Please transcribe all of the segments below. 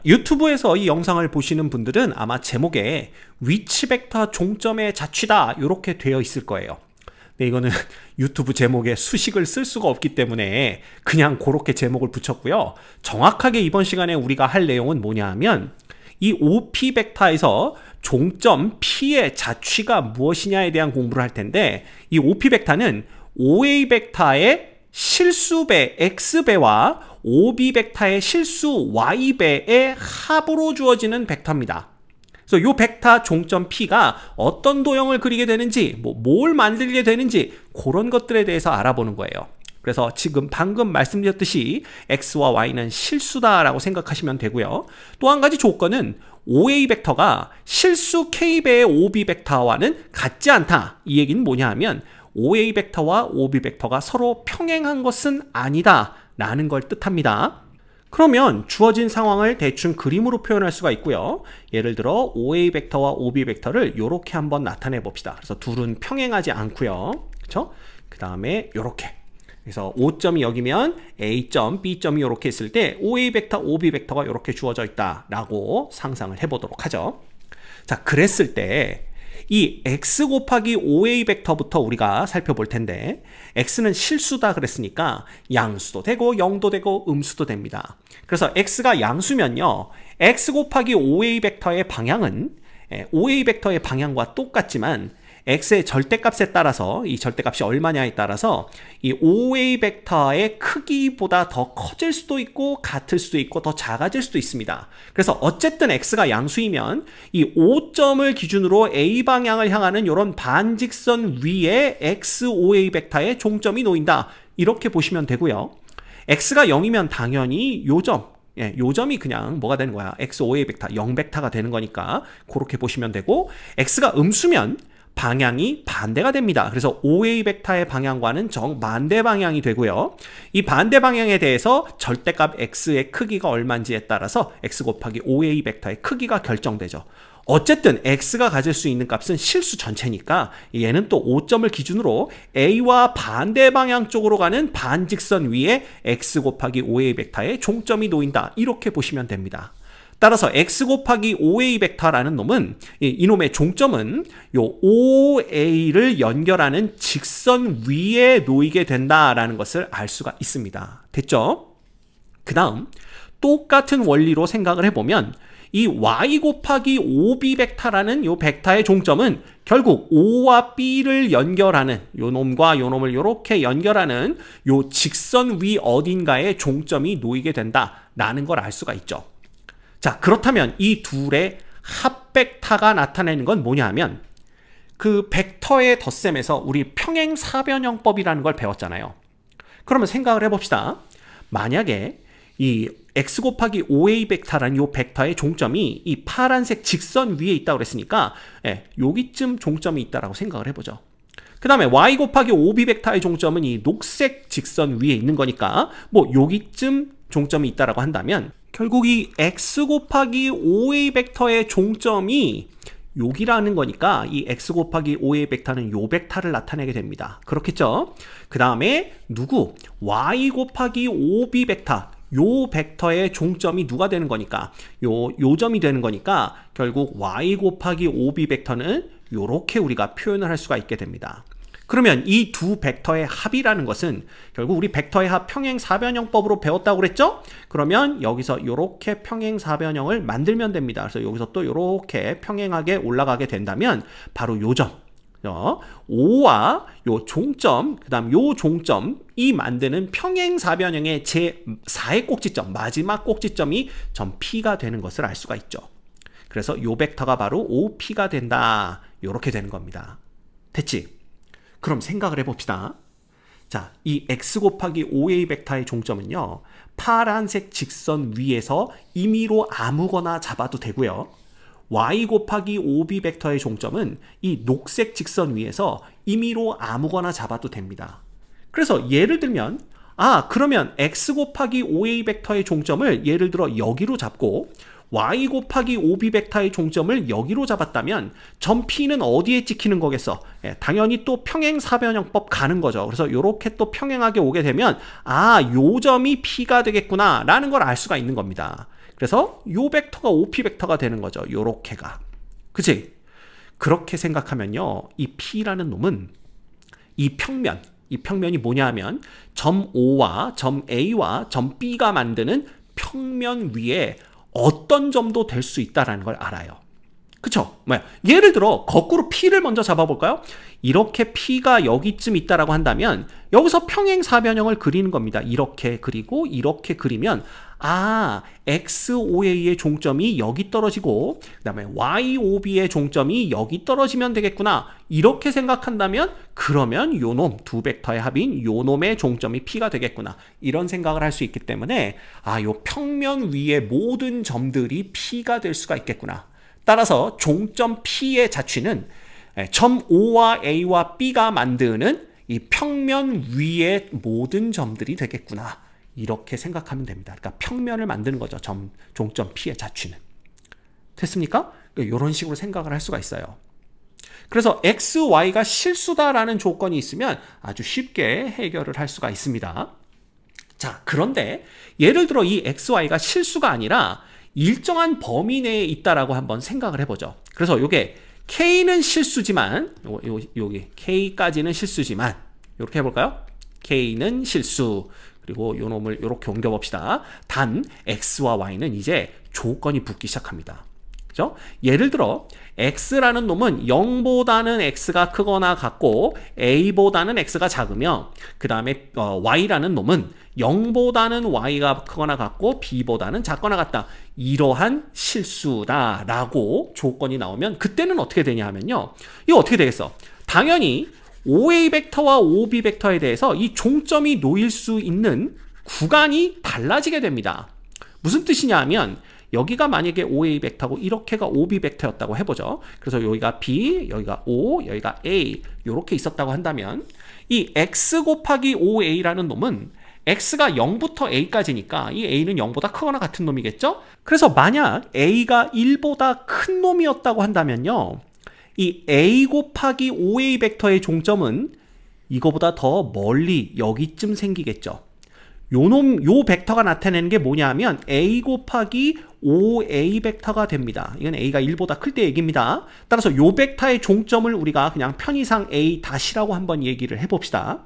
유튜브에서 이 영상을 보시는 분들은 아마 제목에 위치 벡터 종점의 자취다 이렇게 되어 있을 거예요. 근데 이거는 유튜브 제목에 수식을 쓸 수가 없기 때문에 그냥 그렇게 제목을 붙였고요. 정확하게 이번 시간에 우리가 할 내용은 뭐냐 하면 이 OP 벡터에서 종점 P의 자취가 무엇이냐에 대한 공부를 할 텐데, 이 OP 벡터는 OA 벡터의 실수배 X배와 OB 벡터의 실수 Y배의 합으로 주어지는 벡터입니다. 그래서 이 벡터 종점 P가 어떤 도형을 그리게 되는지, 뭘 만들게 되는지 그런 것들에 대해서 알아보는 거예요. 그래서 지금 방금 말씀드렸듯이 X와 Y는 실수다라고 생각하시면 되고요. 또 한 가지 조건은 OA 벡터가 실수 K배의 OB 벡터와는 같지 않다. 이 얘기는 뭐냐 하면 OA 벡터와 OB 벡터가 서로 평행한 것은 아니다 라는 걸 뜻합니다. 그러면 주어진 상황을 대충 그림으로 표현할 수가 있고요. 예를 들어 OA 벡터와 OB 벡터를 이렇게 한번 나타내 봅시다. 그래서 둘은 평행하지 않고요. 그렇죠? 그 다음에 이렇게, 그래서 O점이 여기면 A점, B점이 이렇게 있을 때 OA 벡터, OB 벡터가 이렇게 주어져 있다라고 상상을 해보도록 하죠. 자, 그랬을 때 이 X 곱하기 OA 벡터부터 우리가 살펴볼 텐데, X는 실수다 그랬으니까 양수도 되고 0도 되고 음수도 됩니다. 그래서 X가 양수면요, X 곱하기 OA 벡터의 방향은 OA 벡터의 방향과 똑같지만 X의 절대값에 따라서, 이 절대값이 얼마냐에 따라서 이 OA 벡터의 크기보다 더 커질 수도 있고 같을 수도 있고 더 작아질 수도 있습니다. 그래서 어쨌든 X가 양수이면 이 O점을 기준으로 A 방향을 향하는 이런 반직선 위에 XOA 벡터의 종점이 놓인다, 이렇게 보시면 되고요. X가 0이면 당연히 요점, 요점이 그냥 뭐가 되는 거야? XOA 벡터, 0 벡터가 되는 거니까 그렇게 보시면 되고, X가 음수면 방향이 반대가 됩니다. 그래서 OA 벡터의 방향과는 정반대 방향이 되고요. 이 반대 방향에 대해서 절대값 X의 크기가 얼마인지에 따라서 X 곱하기 OA 벡터의 크기가 결정되죠. 어쨌든 X가 가질 수 있는 값은 실수 전체니까 얘는 또 O점을 기준으로 A와 반대 방향 쪽으로 가는 반직선 위에 X 곱하기 OA 벡터의 종점이 놓인다, 이렇게 보시면 됩니다. 따라서 X 곱하기 OA 벡터라는 놈은, 이놈의 종점은 요 OA를 연결하는 직선 위에 놓이게 된다라는 것을 알 수가 있습니다. 됐죠? 그 다음 똑같은 원리로 생각을 해보면 이 Y 곱하기 OB 벡터라는 요 벡터의 종점은 결국 O와 B를 연결하는, 요 놈과 요 놈을 이렇게 연결하는 요 직선 위 어딘가에 종점이 놓이게 된다라는 걸 알 수가 있죠. 자, 그렇다면 이 둘의 합 벡터가 나타내는 건 뭐냐 하면, 그 벡터의 덧셈에서 우리 평행사변형법이라는 걸 배웠잖아요. 그러면 생각을 해봅시다. 만약에 이 X 곱하기 OA 벡터라는 이 벡터의 종점이 이 파란색 직선 위에 있다고 그랬으니까 여기쯤 종점이 있다라고 생각을 해보죠. 그 다음에 Y 곱하기 OB 벡터의 종점은 이 녹색 직선 위에 있는 거니까 여기쯤 종점이 있다라고 한다면, 결국 이 X 곱하기 OA 벡터의 종점이 여기라는 거니까 이 X 곱하기 OA 벡터는 요 벡터를 나타내게 됩니다. 그렇겠죠? 그 다음에 Y 곱하기 OB 벡터, 요 벡터의 종점이 누가 되는 거니까 요 점이 되는 거니까 결국 Y 곱하기 OB 벡터는 요렇게 우리가 표현을 할 수가 있게 됩니다. 그러면 이 두 벡터의 합이라는 것은 결국 우리 벡터의 합 평행사변형법으로 배웠다고 그랬죠? 그러면 여기서 이렇게 평행사변형을 만들면 됩니다. 그래서 여기서 또 이렇게 평행하게 올라가게 된다면 바로 요 점, O와 요 종점, 그 다음 요 종점이 만드는 평행사변형의 제4의 꼭지점, 마지막 꼭지점이 점 P가 되는 것을 알 수가 있죠. 그래서 요 벡터가 바로 OP가 된다, 요렇게 되는 겁니다. 됐지? 그럼 생각을 해봅시다. 자, 이 X 곱하기 OA 벡터의 종점은요, 파란색 직선 위에서 임의로 아무거나 잡아도 되고요. Y 곱하기 OB 벡터의 종점은 이 녹색 직선 위에서 임의로 아무거나 잡아도 됩니다. 그래서 예를 들면, 그러면 X 곱하기 OA 벡터의 종점을 예를 들어 여기로 잡고 Y 곱하기 OB 벡터의 종점을 여기로 잡았다면 점 P는 어디에 찍히는 거겠어? 당연히 또 평행사변형법 가는 거죠. 그래서 이렇게 또 평행하게 오게 되면 요 점이 P가 되겠구나 라는 걸 알 수가 있는 겁니다. 그래서 요 벡터가 OP 벡터가 되는 거죠. 요렇게가. 그치? 그렇게 생각하면요. 이 P라는 놈은 이 평면이 뭐냐 하면 점 O와 점 A와 점 B가 만드는 평면 위에 어떤 점도 될 수 있다는 걸 알아요. 그쵸? 예를 들어 거꾸로 P를 먼저 잡아볼까요? 이렇게 P가 여기쯤 있다라고 한다면 여기서 평행사변형을 그리는 겁니다. 이렇게 그리고 이렇게 그리면 XOA의 종점이 여기 떨어지고 그 다음에 YOB의 종점이 여기 떨어지면 되겠구나. 이렇게 생각한다면 그러면 요놈 두 벡터의 합인 요놈의 종점이 P가 되겠구나. 이런 생각을 할 수 있기 때문에 요 평면 위의 모든 점들이 P가 될 수가 있겠구나. 따라서 종점 P의 자취는 점 O와 A와 B가 만드는 이 평면 위의 모든 점들이 되겠구나. 이렇게 생각하면 됩니다. 그러니까 평면을 만드는 거죠. 종점 P의 자취는. 됐습니까? 이런 식으로 생각을 할 수가 있어요. 그래서 X, Y가 실수다라는 조건이 있으면 아주 쉽게 해결을 할 수가 있습니다. 자, 그런데 예를 들어 이 X, Y가 실수가 아니라 일정한 범위 내에 있다라고 한번 생각을 해보죠. 그래서 요게 K는 실수지만 여기 K까지는 실수지만 이렇게 해볼까요? K는 실수. 그리고 요 놈을 이렇게 옮겨봅시다. 단 X와 Y는 이제 조건이 붙기 시작합니다. 그죠? 예를 들어 X라는 놈은 0보다는 X가 크거나 같고 A보다는 X가 작으며 그 다음에 Y라는 놈은 0보다는 Y가 크거나 같고 B보다는 작거나 같다. 이러한 실수다라고 조건이 나오면 그때는 어떻게 되냐 하면요. 이거 어떻게 되겠어? 당연히 OA 벡터와 OB 벡터에 대해서 이 종점이 놓일 수 있는 구간이 달라지게 됩니다. 무슨 뜻이냐 하면 여기가 만약에 OA 벡터고 이렇게가 OB 벡터였다고 해보죠. 그래서 여기가 B, 여기가 O, 여기가 A 이렇게 있었다고 한다면 이 X 곱하기 OA라는 놈은 X가 0부터 A까지니까 이 A는 0보다 크거나 같은 놈이겠죠? 그래서 만약 A가 1보다 큰 놈이었다고 한다면요. 이 A 곱하기 OA 벡터의 종점은 이거보다 더 멀리 여기쯤 생기겠죠. 요 벡터가 나타내는 게 뭐냐 하면 A 곱하기 OA 벡터가 됩니다. 이건 A가 1보다 클 때 얘기입니다. 따라서 요 벡터의 종점을 우리가 그냥 편의상 A-라고 한번 얘기를 해봅시다.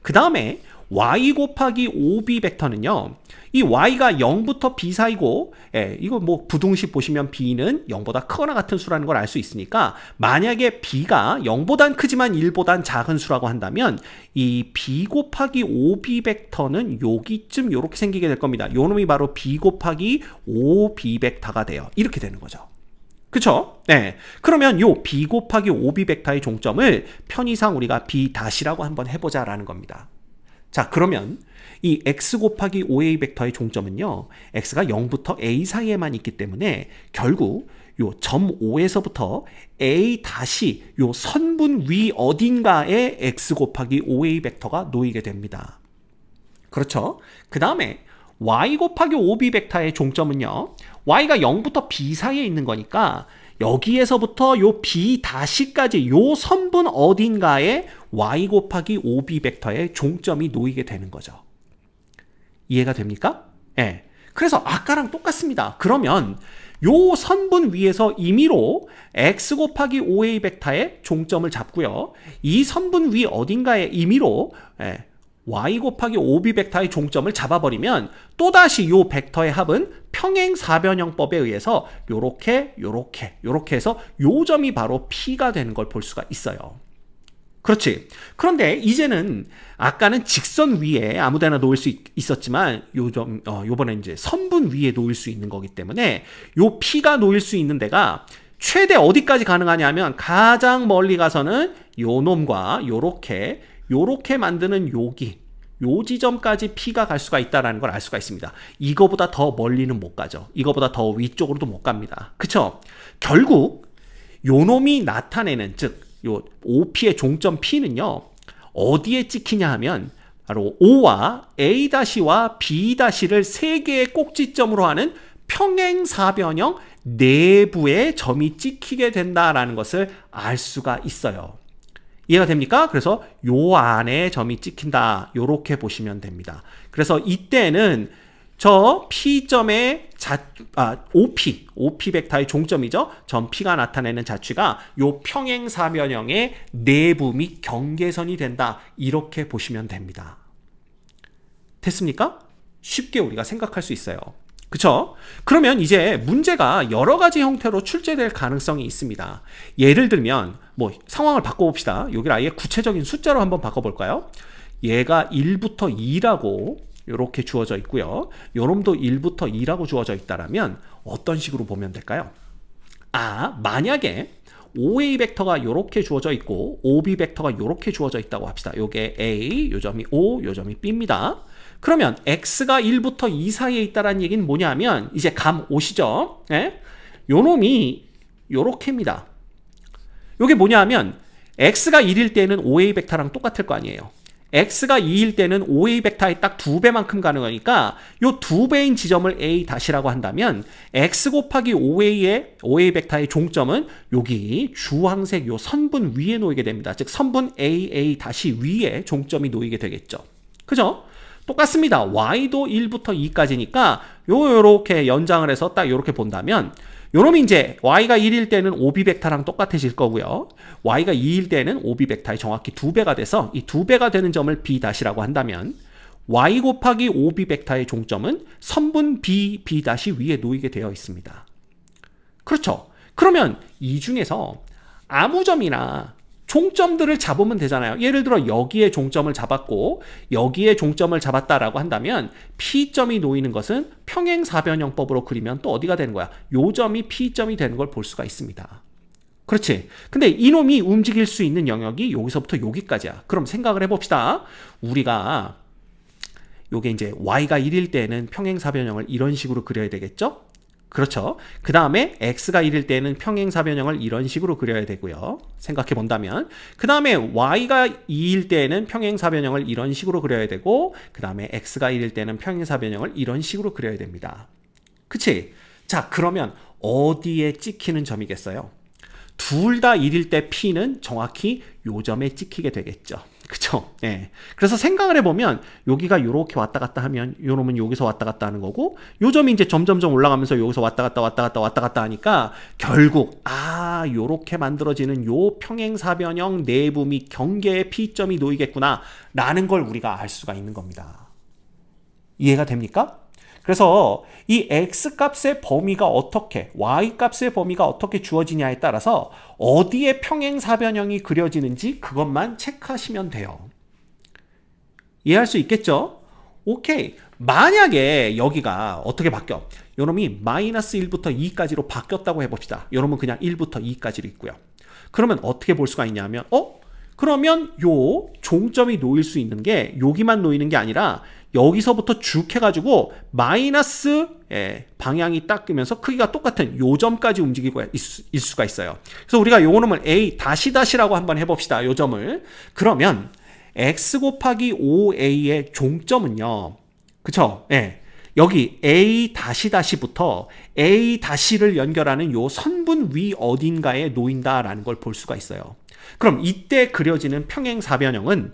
그 다음에 Y 곱하기 OB 벡터는요. 이 Y가 0부터 B 사이고 이거 뭐 부등식 보시면 B는 0보다 크거나 같은 수라는 걸 알 수 있으니까 만약에 B가 0보단 크지만 1보단 작은 수라고 한다면 이 B 곱하기 OB 벡터는 여기쯤 이렇게 생기게 될 겁니다. 요 놈이 바로 B 곱하기 OB 벡터가 돼요. 이렇게 되는 거죠. 그쵸? 네. 그러면 요 B 곱하기 OB 벡터의 종점을 편의상 우리가 B-라고 한번 해보자라는 겁니다. 자, 그러면 이 X 곱하기 OA 벡터의 종점은요. X가 0부터 A 사이에만 있기 때문에 결국 요 점 O에서부터 A 다시 요 선분 위 어딘가에 X 곱하기 OA 벡터가 놓이게 됩니다. 그렇죠? 그 다음에 Y 곱하기 OB 벡터의 종점은요. Y가 0부터 B 사이에 있는 거니까 여기에서부터 요 B 다시까지 요 선분 어딘가에 Y 곱하기 OB 벡터의 종점이 놓이게 되는 거죠. 이해가 됩니까? 예. 그래서 아까랑 똑같습니다. 그러면 요 선분 위에서 임의로 X 곱하기 OA 벡터의 종점을 잡고요. 이 선분 위 어딘가에 임의로 Y 곱하기 OB 벡터의 종점을 잡아버리면 또다시 요 벡터의 합은 평행사변형법에 의해서 요렇게 해서 요 점이 바로 P가 되는 걸 볼 수가 있어요. 그렇지. 그런데 이제는 아까는 직선 위에 아무데나 놓을 수 있었지만 요번에 이제 선분 위에 놓을 수 있는 거기 때문에 요 P가 놓일 수 있는 데가 최대 어디까지 가능하냐면 가장 멀리 가서는 요 놈과 요렇게 만드는 요 지점까지 P가 갈 수가 있다는 걸 알 수가 있습니다. 이거보다 더 멀리는 못 가죠. 이거보다 더 위쪽으로도 못 갑니다. 그쵸? 결국 요 놈이 나타내는 즉 요 OP의 종점 P는요. 어디에 찍히냐 하면 바로 O와 A-와 B-를 세 개의 꼭지점으로 하는 평행사변형 내부에 점이 찍히게 된다라는 것을 알 수가 있어요. 이해가 됩니까? 그래서 요 안에 점이 찍힌다. 요렇게 보시면 됩니다. 그래서 이때는 저 P점의 OP 벡터의 종점이죠. 점 P가 나타내는 자취가 요 평행사변형의 내부 및 경계선이 된다. 이렇게 보시면 됩니다. 됐습니까? 쉽게 우리가 생각할 수 있어요. 그쵸? 그러면 이제 문제가 여러 가지 형태로 출제될 가능성이 있습니다. 예를 들면 뭐 상황을 바꿔봅시다. 여기를 아예 구체적인 숫자로 한번 바꿔볼까요? 얘가 1부터 2라고 이렇게 주어져 있고요. 요놈도 1부터 2라고 주어져 있다라면 어떤 식으로 보면 될까요? 만약에 OA 벡터가 이렇게 주어져 있고 OB 벡터가 이렇게 주어져 있다고 합시다. 요게 A, 요 점이 O, 요 점이 B입니다. 그러면 X가 1부터 2 사이에 있다는 얘기는 뭐냐면 이제 감 오시죠? 예? 요놈이 요렇게입니다. 요게 뭐냐면 X가 1일 때는 OA 벡터랑 똑같을 거 아니에요. X가 2일 때는 OA 벡터의 딱 2배만큼 가는 거니까 요 2배인 지점을 A-라고 한다면 X 곱하기 OA 벡터의 종점은 여기 주황색 요 선분 위에 놓이게 됩니다. 즉 선분 AA- 위에 종점이 놓이게 되겠죠. 그죠? 똑같습니다. Y도 1부터 2까지니까 요렇게 연장을 해서 딱 요렇게 본다면 요놈이 이제 Y가 1일 때는 OB 벡터랑 똑같아질 거고요. Y가 2일 때는 OB 벡터의 정확히 2배가 돼서 이 2배가 되는 점을 B-라고 한다면 Y 곱하기 OB 벡터의 종점은 선분 B 위에 놓이게 되어 있습니다. 그렇죠? 그러면 이 중에서 아무 점이나 종점들을 잡으면 되잖아요. 예를 들어 여기에 종점을 잡았고 여기에 종점을 잡았다라고 한다면 P점이 놓이는 것은 평행사변형법으로 그리면 또 어디가 되는 거야? 요 점이 P점이 되는 걸 볼 수가 있습니다. 그렇지? 근데 이놈이 움직일 수 있는 영역이 여기서부터 여기까지야. 그럼 생각을 해봅시다. 우리가 요게 이제 Y가 1일 때는 평행사변형을 이런 식으로 그려야 되겠죠? 그렇죠. 그 다음에 X가 1일 때는 평행사변형을 이런 식으로 그려야 되고요. 생각해 본다면. 그 다음에 Y가 2일 때는 평행사변형을 이런 식으로 그려야 되고, 그 다음에 X가 1일 때는 평행사변형을 이런 식으로 그려야 됩니다. 그치? 자, 그러면 어디에 찍히는 점이겠어요? 둘 다 1일 때 P는 정확히 요 점에 찍히게 되겠죠. 그쵸? 예. 그래서 생각을 해보면 여기가 이렇게 왔다 갔다 하면 요 놈은 여기서 왔다 갔다 하는 거고 요 점이 이제 점점점 올라가면서 여기서 왔다 갔다 하니까 결국 요렇게 만들어지는 요 평행사변형 내부 및 경계의 P점이 놓이겠구나 라는 걸 우리가 알 수가 있는 겁니다. 이해가 됩니까? 그래서 이 X값의 범위가 어떻게, Y값의 범위가 어떻게 주어지냐에 따라서 어디에 평행사변형이 그려지는지 그것만 체크하시면 돼요. 이해할 수 있겠죠? 오케이. 만약에 여기가 어떻게 바뀌어? 요놈이 마이너스 1부터 2까지로 바뀌었다고 해봅시다. 요놈은 그냥 1부터 2까지로 있고요. 그러면 어떻게 볼 수가 있냐면 그러면 요 종점이 놓일 수 있는 게 여기만 놓이는 게 아니라 여기서부터 쭉 해가지고 마이너스 방향이 닦이면서 크기가 똑같은 요 점까지 움직이고 있을 수가 있어요. 그래서 우리가 요 놈을 A 다시다시라고 한번 해봅시다. 요 점을. 그러면 X 곱하기 5A의 종점은요. 그쵸? 예. 여기 A 다시다시부터 A 다시를 연결하는 요 선분 위 어딘가에 놓인다라는 걸 볼 수가 있어요. 그럼 이때 그려지는 평행사변형은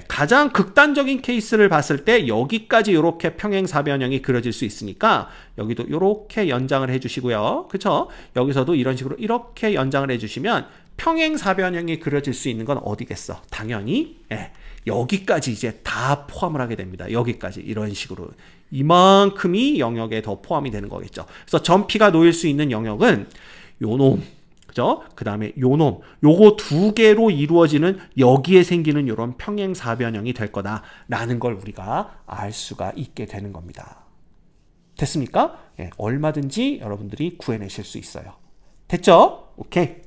가장 극단적인 케이스를 봤을 때 여기까지 이렇게 평행사변형이 그려질 수 있으니까 여기도 이렇게 연장을 해주시고요. 그쵸? 여기서도 이런 식으로 이렇게 연장을 해주시면 평행사변형이 그려질 수 있는 건 어디겠어? 당연히 여기까지 이제 다 포함을 하게 됩니다. 여기까지 이런 식으로 이만큼이 영역에 더 포함이 되는 거겠죠. 그래서 점 P가 놓일 수 있는 영역은 요놈, 그죠? 그 다음에 요놈, 요거 두 개로 이루어지는 여기에 생기는 요런 평행사변형이 될 거다라는 걸 우리가 알 수가 있게 되는 겁니다. 됐습니까? 얼마든지 여러분들이 구해내실 수 있어요. 됐죠? 오케이.